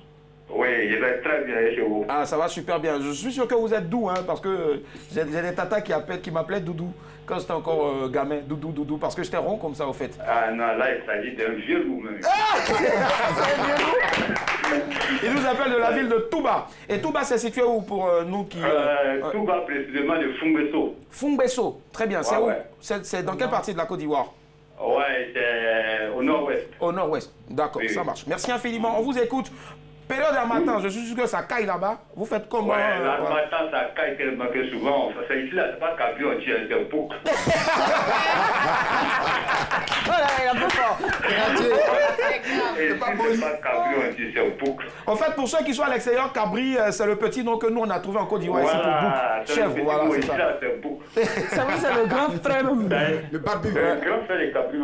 Speaker 10: Oui, je vais très bien chez vous.
Speaker 1: Ah, ça va super bien. Je suis sûr que vous êtes doux, hein, parce que j'ai des tatas qui m'appelaient Doudou quand j'étais encore gamin. Doudou, parce que j'étais rond comme ça, au fait.
Speaker 10: Ah non, là, il s'agit d'un vieux loup même.
Speaker 1: Ah, c'est un vieux loup. Il nous appelle de la ville de Touba. Et Touba, c'est situé où pour nous qui...
Speaker 10: Touba, précisément de Fungbesso.
Speaker 1: Fungbesso, très bien. C'est où?
Speaker 10: Ouais.
Speaker 1: C'est dans quelle partie de la Côte d'Ivoire?
Speaker 10: Ouais, c'est au nord-ouest.
Speaker 1: Au nord-ouest, d'accord, oui, ça marche. Merci infiniment, on vous écoute. Période d'Harmattan, je suis sûr que ça caille là-bas. Vous faites comment?
Speaker 10: Ouais, l'Harmattan, ça caille tellement que souvent, c'est ici là, c'est pas Cabri, on tire, c'est un bouc.
Speaker 3: Voilà, il est un peu fort.
Speaker 10: C'est pas Cabri, on tire, c'est un bouc.
Speaker 1: En fait, pour ceux qui sont à l'extérieur, Cabri, c'est le petit nom que nous on a trouvé en Côte d'Ivoire ici pour bouc. Chèvre, voilà, c'est ça.
Speaker 10: C'est un bouc.
Speaker 3: Ça oui, c'est le grand frère.
Speaker 4: Le barbu.
Speaker 10: Le grand frère de Cabri,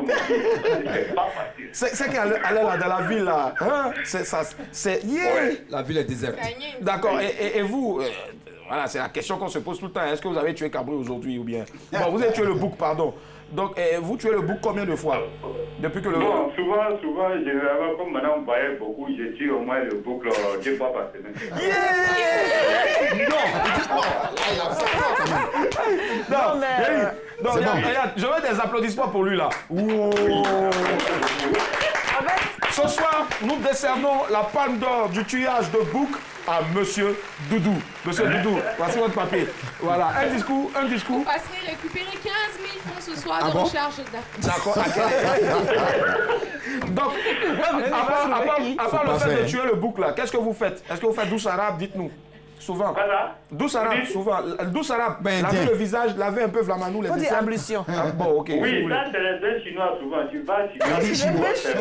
Speaker 10: c'est pas facile.
Speaker 1: C'est qu'elle est là dans la ville là. Hein? C'est
Speaker 4: ouais, la ville est déserte.
Speaker 1: D'accord. Et vous, voilà, c'est la question qu'on se pose tout le temps. Est-ce que vous avez tué Cabri aujourd'hui ou bien? Bon, vous avez tué le bouc, pardon. Donc, vous tuez le bouc combien de fois? Depuis que le...
Speaker 10: Bon, souvent, généralement, comme maintenant on voyait beaucoup, je tue au moins le bouc 2 fois par semaine.
Speaker 1: Non, regarde, je veux des applaudissements pour lui là. Ce soir, nous décernons la palme d'or du tuage de bouc à Monsieur Doudou. Monsieur Doudou, voici votre papier. Voilà, un discours.
Speaker 2: Vous passerez récupérer 15 000 francs ce soir de recharge
Speaker 1: d'accord. Donc, à part le fait de tuer le bouc là, qu'est-ce que vous faites? Est-ce que vous faites douce arabe? Dites-nous. Souvent.
Speaker 10: Voilà.
Speaker 1: Douce arabe, souvent. Douce arabe. Laver le visage, laver un peu Vlamanou, les
Speaker 3: Faut dire
Speaker 1: dessins.
Speaker 3: ablution.
Speaker 1: Ah, bon, ok.
Speaker 10: Oui, ça, c'est les bains chinois souvent. Tu vas chinois, c'est un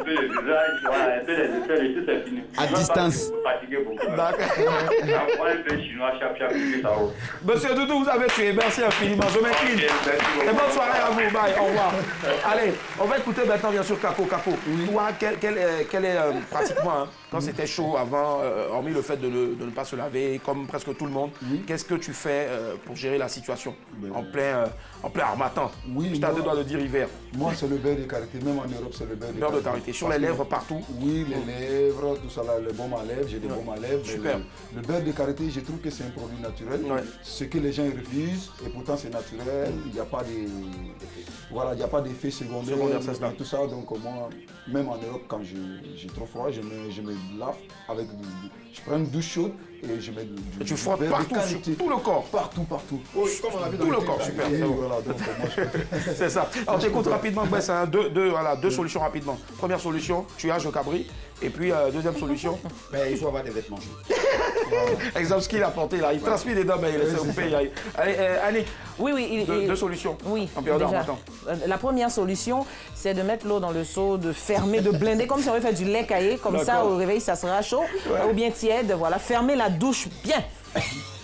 Speaker 10: peu le visage, voilà, un peu les dessins et tout, c'est fini.
Speaker 4: À distance.
Speaker 10: Fatigué beaucoup.
Speaker 1: D'accord.
Speaker 10: Moi, le bain chinois, chap, puis ça va.
Speaker 1: Monsieur Doudou, vous avez tué. Merci infiniment. Je m'incline. Et bonne soirée à vous. Bye. Au revoir. Allez, on va écouter maintenant, bien sûr, Kako. Kako, toi, quel est pratiquement, hein, quand c'était chaud avant, hormis le fait de ne pas se laver, comme presque tout le monde, qu'est-ce que tu fais pour gérer la situation en plein harmattan?
Speaker 7: Oui,
Speaker 1: je t'ai deux doigts de dire hiver.
Speaker 7: Moi, c'est le beurre de karité. Même en Europe, c'est le beurre
Speaker 1: de karité. Sur les lèvres, partout?
Speaker 7: Oui, les lèvres, tout ça là, le baume à lèvres, j'ai des baumes à lèvres.
Speaker 1: Super.
Speaker 7: Le beurre de karité, je trouve que c'est un produit naturel.
Speaker 1: Ouais.
Speaker 7: Ce que les gens refusent, et pourtant c'est naturel. Il n'y a pas de... Voilà, il n'y a pas d'effet secondaire, tout ça. Donc moi, même en Europe, quand j'ai trop froid, je me lave avec je prends une douche chaude et je mets du
Speaker 1: tu frottes partout, sur tout le corps.
Speaker 7: Partout.
Speaker 1: Oh, comme on a vu dans tout le corps, super.
Speaker 7: Voilà, donc moi
Speaker 1: c'est ça. Alors t'écoutes rapidement, c'est deux solutions rapidement. Première solution, tuage au cabri. Et puis deuxième solution,
Speaker 4: il faut avoir des vêtements chauds.
Speaker 1: Exemple, ce qu'il a porté là, il transpire les dents, mais il essaie de couper. Allez, Annick, deux solutions en période d'harmattan.
Speaker 3: La première solution, c'est de mettre l'eau dans le seau, de fermer, de blinder, comme si on avait fait du lait caillé, comme ça au réveil ça sera chaud, ou bien tiède, voilà, fermer la douche bien.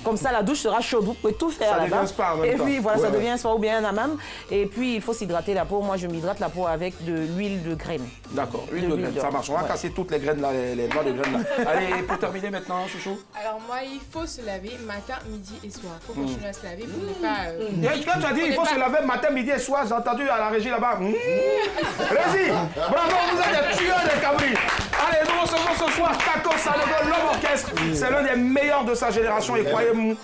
Speaker 3: Comme ça, la douche sera chaude. Vous pouvez tout faire là-bas. Et puis, voilà, ça devient un spa ou bien un hammam. Et puis, il faut s'hydrater la peau. Moi, je m'hydrate la peau avec de l'huile de graine.
Speaker 1: D'accord, huile de graine, ça marche. On va casser toutes les graines là, les doigts de graines là. Allez, pour terminer maintenant, chouchou.
Speaker 2: Alors, moi, il faut se laver matin, midi et soir. Il faut continuer à se laver pour ne pas...
Speaker 1: Quand tu as dit il faut se laver matin, midi et soir, j'ai entendu à la régie là-bas. Vas-y, bravo, vous êtes des tueurs de cabri. Allez, nous recevons ce soir Kako Sanogo, l'homme orchestre. C'est l'un des meilleurs de sa génération et croyez-nous,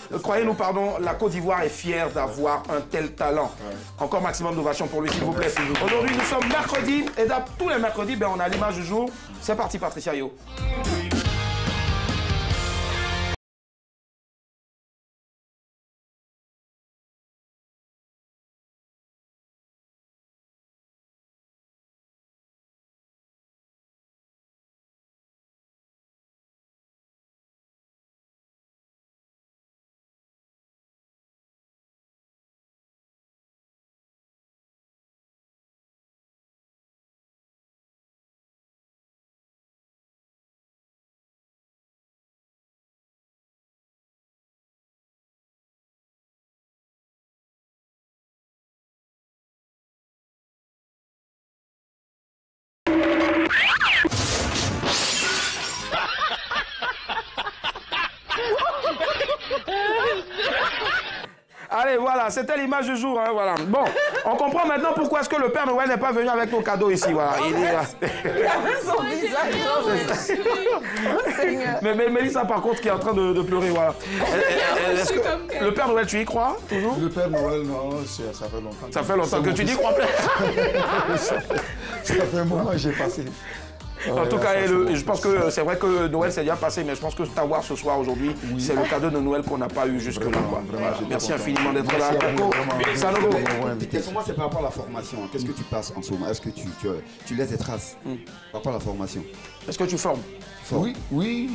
Speaker 1: la Côte d'Ivoire est fière d'avoir un tel talent. Encore maximum d'ovation pour lui, s'il vous plaît. Aujourd'hui, nous sommes mercredi et tous les mercredis, on a l'image du jour. C'est parti, Patricia Yo. Allez, voilà, c'était l'image du jour. Hein, voilà. Bon, on comprend maintenant pourquoi est-ce que le Père Noël n'est pas venu avec nos cadeaux ici. Voilà. Il
Speaker 3: avait son visage.
Speaker 1: Mais Mélissa, par contre, qui est en train de pleurer. Voilà. Est-ce que le Père Noël, tu y crois toujours?
Speaker 7: Le Père Noël, non, ça fait longtemps.
Speaker 1: Ça fait longtemps que tu n'y crois pas.
Speaker 7: Ça fait un moment que j'ai passé.
Speaker 1: En tout cas, je pense que c'est vrai que Noël s'est déjà passé, mais je pense que t'avoir ce soir aujourd'hui, c'est le cadeau de Noël qu'on n'a pas eu jusque-là. Merci infiniment d'être là.
Speaker 4: Moi, c'est par rapport à la formation. Qu'est-ce que tu passes en ce moment? Est-ce que tu laisses des traces par rapport à la formation?
Speaker 1: Est-ce que tu formes?
Speaker 7: Oui,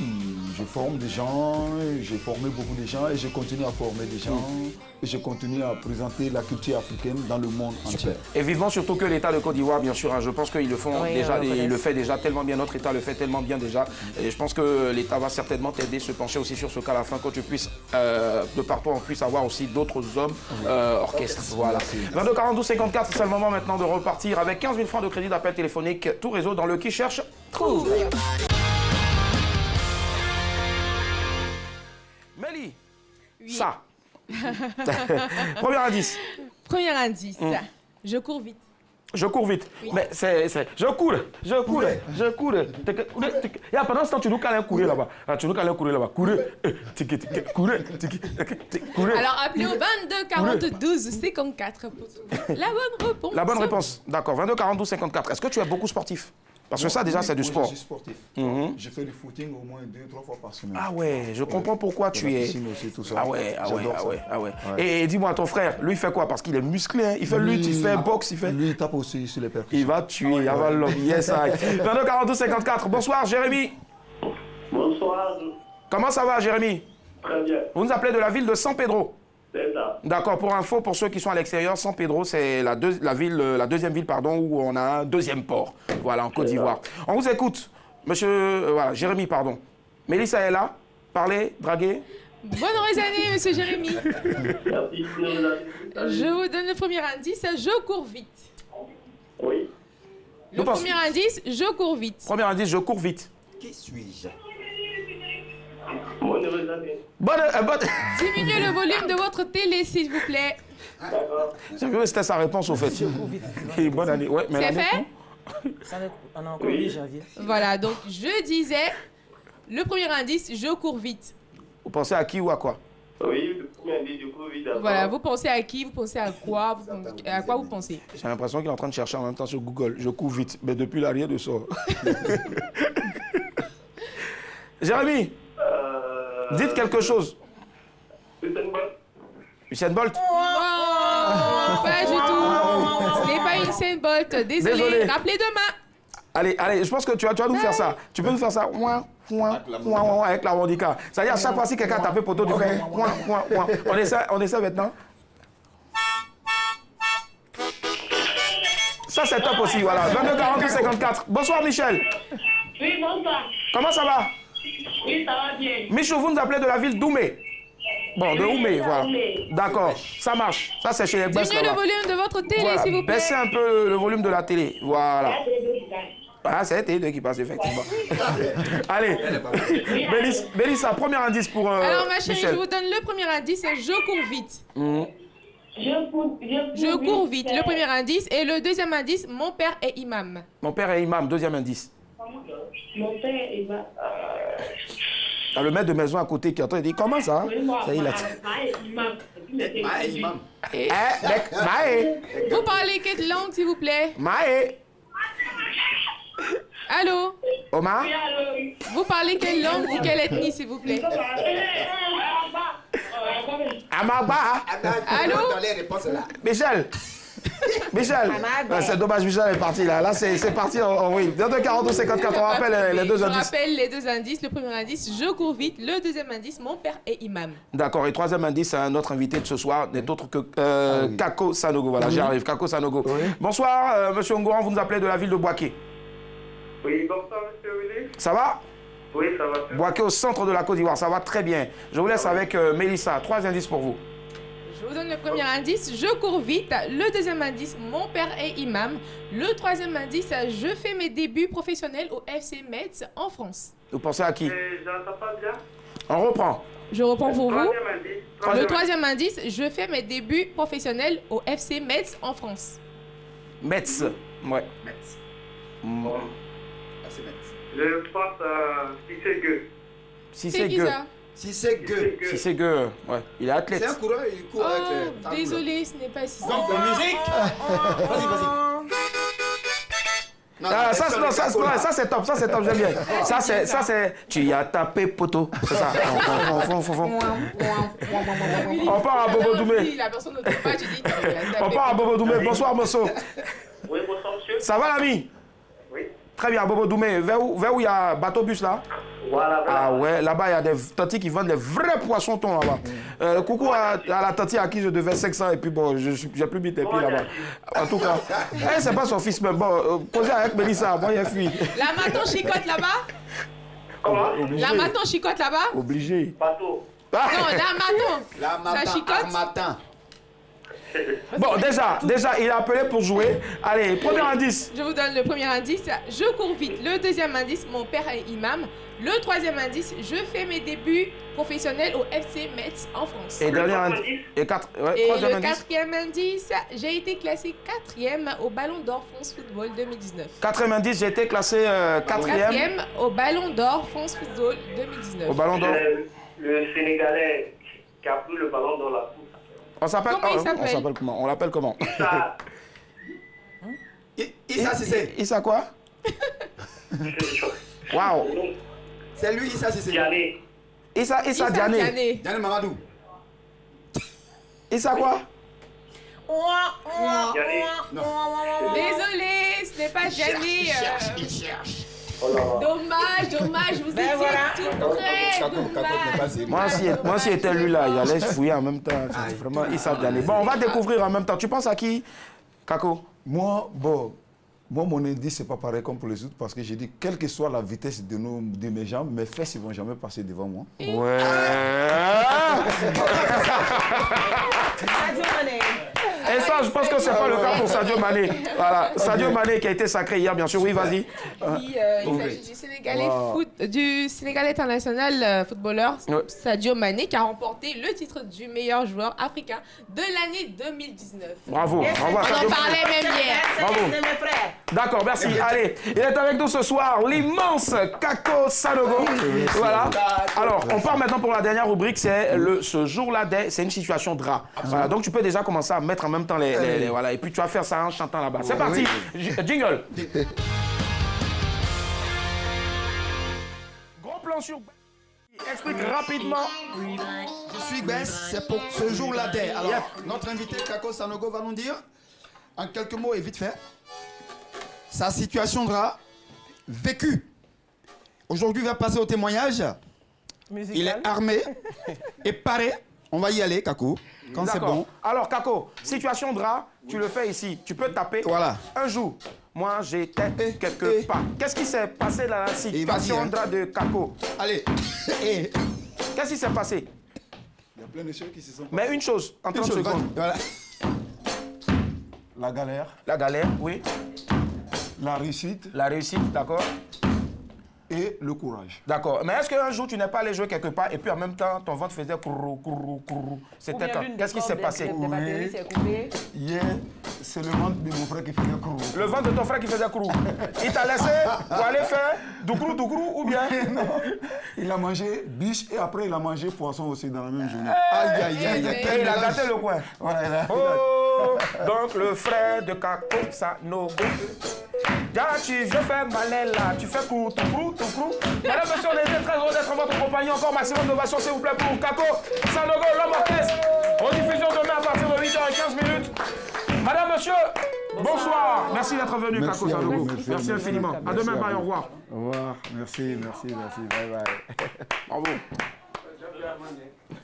Speaker 7: je forme des gens, j'ai formé beaucoup de gens et je continue à former des gens et je continue à présenter la culture africaine dans le monde entier.
Speaker 1: Et vivement surtout que l'État de Côte d'Ivoire, bien sûr, hein, je pense qu'ils le font déjà, il le fait déjà tellement bien, notre État le fait tellement bien déjà. Et je pense que l'État va certainement t'aider, se pencher aussi sur ce cas à la fin, que tu puisses, de partout, on puisse avoir aussi d'autres hommes orchestres. Voilà. 22 42 54, c'est le moment maintenant de repartir avec 15 000 francs de crédit d'appel téléphonique, tout réseau dans le qui cherche, trouve. Mélie, ça. Premier indice.
Speaker 2: Premier indice. Je cours vite.
Speaker 1: Je cours vite. Oui. Mais je cours. Et pendant ce temps, tu nous cales un courir là-bas. Courir.
Speaker 2: Alors, appelez au 22 42 54 pour la bonne réponse.
Speaker 1: La bonne réponse. D'accord. 22 42 54. Est-ce que tu es beaucoup sportif? Parce que ça, déjà, c'est du sport.
Speaker 7: Je suis sportif. Je fais du footing au moins 2-3 fois par semaine.
Speaker 1: Ah ouais, je comprends pourquoi tu es...
Speaker 7: Aussi, tout ça.
Speaker 1: Ah ouais. Et dis-moi, ton frère, lui, il fait quoi? Parce qu'il est musclé, hein? Il fait lutte, il fait boxe, il fait...
Speaker 7: Lui, il tape aussi sur les percussions.
Speaker 1: Il va tuer, il va l'homme. Yes, 22 42 54. Bonsoir, Jérémy.
Speaker 9: Bonsoir.
Speaker 1: Comment ça va, Jérémy?
Speaker 10: Très bien.
Speaker 1: Vous nous appelez de la ville de San Pedro.
Speaker 10: C'est ça.
Speaker 1: D'accord, pour info, pour ceux qui sont à l'extérieur, San Pedro, c'est la deuxième ville où on a un deuxième port. Voilà, en Côte d'Ivoire. On vous écoute, monsieur, voilà, Jérémy, pardon. Mélissa est là. Parlez, draguez.
Speaker 2: Bonne heureuse année, monsieur Jérémy.
Speaker 10: Merci.
Speaker 2: Je vous donne le premier indice, je cours vite.
Speaker 10: Oui.
Speaker 2: Le premier indice, je cours vite.
Speaker 1: Premier indice, je cours vite.
Speaker 4: Qui suis-je?
Speaker 10: Bonne heureuse année.
Speaker 1: Bonne...
Speaker 2: Diminuez le volume de votre télé, s'il vous plaît.
Speaker 10: D'accord.
Speaker 1: J'ai vu que c'était sa réponse, au fait.
Speaker 3: Je cours vite.
Speaker 1: Et bonne année. Ouais, mais
Speaker 2: C'est
Speaker 1: l'amour,
Speaker 2: fait?
Speaker 1: non.
Speaker 3: On a encore eu janvier.
Speaker 2: Voilà, donc je disais, le premier indice, je cours vite.
Speaker 1: Vous pensez à qui ou à quoi?
Speaker 10: Oui, le premier indice, du coup, oui, d'accord.
Speaker 2: Voilà, vous pensez à qui, vous pensez à quoi, à quoi vous pensez?
Speaker 1: J'ai l'impression qu'il est en train de chercher en même temps sur Google. Je cours vite, mais depuis là, rien de sort. Jérémy, dites quelque chose.
Speaker 10: Usain Bolt.
Speaker 1: Usain Bolt?
Speaker 2: Pas du tout. Ce n'est pas Usain Bolt. Désolé. Rappelez demain.
Speaker 1: Allez, allez, je pense que tu vas nous faire ça. Tu peux nous faire ça avec la harmonica. C'est-à-dire, à chaque fois, si quelqu'un a tapé poteau, tu fais On essaie maintenant. Ça, c'est top aussi, voilà. 22 42 54. Bonsoir, Michel.
Speaker 9: Oui, bonsoir.
Speaker 1: Comment ça va?
Speaker 9: Oui, ça va bien.
Speaker 1: Michel, vous nous appelez de la ville d'Oumé. Bon, de Oumé, voilà. D'accord, ça marche. Ça, c'est chez les Besses
Speaker 2: Diminuez le
Speaker 1: là-bas.
Speaker 2: volume de votre télé,
Speaker 1: Voilà,
Speaker 2: s'il vous plaît.
Speaker 1: baissez un peu le volume de la télé. Voilà. Ah, c'est TD qui passe, effectivement. Allez, Mélissa, premier indice pour
Speaker 2: Alors, ma chérie,
Speaker 1: Michel.
Speaker 2: je vous donne le premier indice, je cours vite.
Speaker 9: Je
Speaker 2: cours vite, le premier indice. Et le deuxième indice, mon père est imam.
Speaker 1: Mon père est imam, deuxième indice.
Speaker 9: Mon père est imam.
Speaker 1: Ah, le maître de maison à côté qui entend, il dit comment ça? Ça y est, il a dit. Maë.
Speaker 2: Vous parlez quelle langue, s'il vous plaît?
Speaker 1: Maë.
Speaker 2: Allô?
Speaker 1: Omar?
Speaker 2: Vous parlez quelle langue ou quelle ethnie, s'il vous plaît?
Speaker 1: Amaba.
Speaker 2: Allô?
Speaker 1: Michel. Michel. C'est dommage, Michel est parti là. Là, c'est parti en oui. 22 42 54, on rappelle les deux
Speaker 2: Je
Speaker 1: indices.
Speaker 2: rappelle les deux indices. Le premier indice, je cours vite. Le deuxième indice, mon père est imam.
Speaker 1: D'accord. Et troisième indice, c'est notre invité de ce soir n'est autre que Kako Sanogo. Voilà, j'y arrive. Kako Sanogo. Oui. Bonsoir, monsieur Ngouran, vous nous appelez de la ville de Boaké.
Speaker 10: Oui, bonsoir, monsieur Willy.
Speaker 1: Ça va?
Speaker 10: Oui, ça va.
Speaker 1: Boaké au centre de la Côte d'Ivoire, ça va très bien. Je vous laisse avec Mélissa. Trois indices pour vous.
Speaker 2: Je vous donne le premier indice, je cours vite. Le deuxième indice, mon père est imam. Le troisième indice, je fais mes débuts professionnels au FC Metz en France.
Speaker 1: Vous pensez à qui?
Speaker 10: J'entends pas bien.
Speaker 1: On reprend.
Speaker 2: Je reprends pour vous.
Speaker 10: Indice.
Speaker 2: Le troisième indice, je fais mes débuts professionnels au FC Metz en France.
Speaker 1: Metz. Ouais.
Speaker 4: Metz.
Speaker 10: Bon.
Speaker 4: Ah, c'est Metz.
Speaker 10: Je pense à Sissé-Gueux.
Speaker 1: Si
Speaker 2: C'est
Speaker 1: c'est
Speaker 2: qui
Speaker 1: Gueux.
Speaker 2: ça?
Speaker 4: Si c'est Gueux.
Speaker 1: Si c'est Gueux, ouais. Il est athlète.
Speaker 4: C'est un coureur, il court avec
Speaker 2: Oh,
Speaker 4: les tables.
Speaker 2: désolé, ce n'est pas si
Speaker 4: Donc, la musique. Vas-y, vas-y. Non,
Speaker 1: Ah, ça,
Speaker 4: personne
Speaker 1: non,
Speaker 4: ne
Speaker 1: ça,
Speaker 4: court, là.
Speaker 1: ça c'est top, j'aime bien. Ça c'est, tu y as tapé poteau, c'est ça. On part à Bobo Doumé.
Speaker 2: La personne ne trouve pas, tu dis.
Speaker 1: On part à Bobo Doumé. Bonsoir, Mosso.
Speaker 10: Oui, bonsoir, monsieur.
Speaker 1: Ça va, l'ami?
Speaker 10: Oui.
Speaker 1: Très bien, Bobo Doumé. Vers où il y a bateau bus là?
Speaker 10: Voilà, voilà.
Speaker 1: Ah ouais, là-bas il y a des tantis qui vendent des vrais poissons thon là-bas. Coucou à la tantie à qui je devais 500 et puis bon, j'ai plus mis tes pieds là-bas. En tout cas, c'est pas son fils même. Bon, posez avec Mélissa, moi il fui.
Speaker 2: La maton chicote là-bas?
Speaker 10: Comment?
Speaker 2: La maton chicote là-bas?
Speaker 1: Obligé.
Speaker 10: Bateau.
Speaker 2: Non, la maton.
Speaker 4: La matin,
Speaker 2: Ça chicote?
Speaker 4: matin.
Speaker 1: Bon, déjà, il a appelé pour jouer. Allez, premier indice.
Speaker 2: Je vous donne le premier indice, je cours vite. Le deuxième indice, mon père est imam. Le troisième indice, je fais mes débuts professionnels au FC Metz en France.
Speaker 1: Et dernier indice. Et troisième
Speaker 2: le
Speaker 1: indice.
Speaker 2: quatrième indice, j'ai été classé 4e au Ballon d'Or France Football 2019.
Speaker 1: Quatrième indice, j'ai été classé 4e.
Speaker 2: 4e au Ballon d'Or France Football 2019.
Speaker 1: Au Ballon d'Or.
Speaker 10: Le Sénégalais qui a pris le ballon dans la coupe.
Speaker 1: On s'appelle
Speaker 2: Comment il s'appelle?
Speaker 1: On s'appelle comment? On l'appelle comment?
Speaker 10: Ça,
Speaker 4: Issa Cissé.
Speaker 1: Issa quoi? Waouh.
Speaker 4: C'est lui, Issa Cissé.
Speaker 10: Diané.
Speaker 1: Issa Diané.
Speaker 4: Diané Mamadou.
Speaker 1: Issa quoi?
Speaker 10: Diané.
Speaker 2: Désolé, ce n'est pas Diané.
Speaker 4: Il cherche.
Speaker 2: Dommage, vous étiez tout près. Dommage.
Speaker 1: Moi, si était lui là, il allait se fouiller en même temps. Vraiment, ils savent d'aller. Bon, on va découvrir en même temps. Tu penses à qui, Kako?
Speaker 7: Moi, mon indice, c'est pas pareil comme pour les autres parce que j'ai dit, quelle que soit la vitesse de mes jambes, mes fesses ne vont jamais passer devant moi.
Speaker 1: Ouais.
Speaker 3: Sadio Mané.
Speaker 1: Et ça, je pense que c'est pas le cas pour Sadio Mané. Voilà, Sadio Mané qui a été sacré hier, bien sûr. Oui, vas-y.
Speaker 2: Oui, il s'agit du Sénégalais international footballeur Sadio Mané qui a remporté le titre du meilleur joueur africain de l'année 2019.
Speaker 1: Bravo.
Speaker 3: Yes,
Speaker 1: Bravo à
Speaker 2: On
Speaker 1: Sadio
Speaker 2: en parlait même hier.
Speaker 1: Bravo. D'accord, merci. Allez, il est avec nous ce soir, l'immense Kako Sanogo. Voilà. Alors, on part maintenant pour la dernière rubrique, c'est ce jour-là, c'est une situation drap. Voilà, donc tu peux déjà commencer à mettre en même temps les voilà, et puis tu vas faire ça en chantant là-bas. C'est parti. Jingle. Gros plan sur... Explique rapidement.
Speaker 4: Je suis Bess, c'est pour ce jour-là. Alors, notre invité Kako Sanogo va nous dire, en quelques mots et vite fait, sa situation drap vécue. Aujourd'hui, il va passer au témoignage.
Speaker 3: Musical.
Speaker 4: Il est armé et paré. On va y aller, Kako, quand c'est bon.
Speaker 1: Alors, Kako, situation drap, tu le fais ici. Tu peux taper.
Speaker 4: Voilà.
Speaker 1: Un jour, moi, j'étais quelque part. Qu'est-ce qui s'est passé dans la situation drap de Kako?
Speaker 4: Allez.
Speaker 1: Qu'est-ce qui s'est passé?
Speaker 7: Il y a plein de choses qui se sont passées.
Speaker 1: Mais une chose, en 30 secondes.
Speaker 4: Voilà.
Speaker 7: La galère.
Speaker 1: La galère, oui.
Speaker 7: La réussite.
Speaker 1: La réussite, d'accord.
Speaker 7: Et le courage.
Speaker 1: D'accord. Mais est-ce qu'un jour, tu n'es pas allé jouer quelque part et puis en même temps, ton ventre faisait courrou, courrou, courrou? C'était quand? Qu'est-ce qui s'est passé?
Speaker 7: Hier, c'est le ventre de mon frère qui faisait courou.
Speaker 1: Le ventre de ton frère qui faisait courou. Il t'a laissé pour aller faire dougrou, dougrou ou bien?
Speaker 7: Non. Il a mangé biche et après il a mangé poisson aussi dans la même journée.
Speaker 4: Aïe, aïe, aïe.
Speaker 1: Et il a gâté le coin.
Speaker 7: Voilà,
Speaker 1: Oh, donc le frère de Kako Sanogo. Là, tu viens faire malin là, tu fais courou, tout courou, tout courou. Madame, monsieur, on était très heureux d'être en votre compagnie. Encore maximum d'ovation, s'il vous plaît, pour Kako Sanogo, l'homme orchestre. En diffusion demain à partir de 8h15. Madame, monsieur, bonsoir. Merci d'être venu, Kako Sanogo. Merci infiniment. À demain, bye, au revoir.
Speaker 7: Au revoir. Merci. Bye bye.
Speaker 1: Bravo.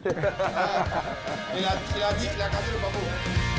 Speaker 4: Il a gardé le bambou.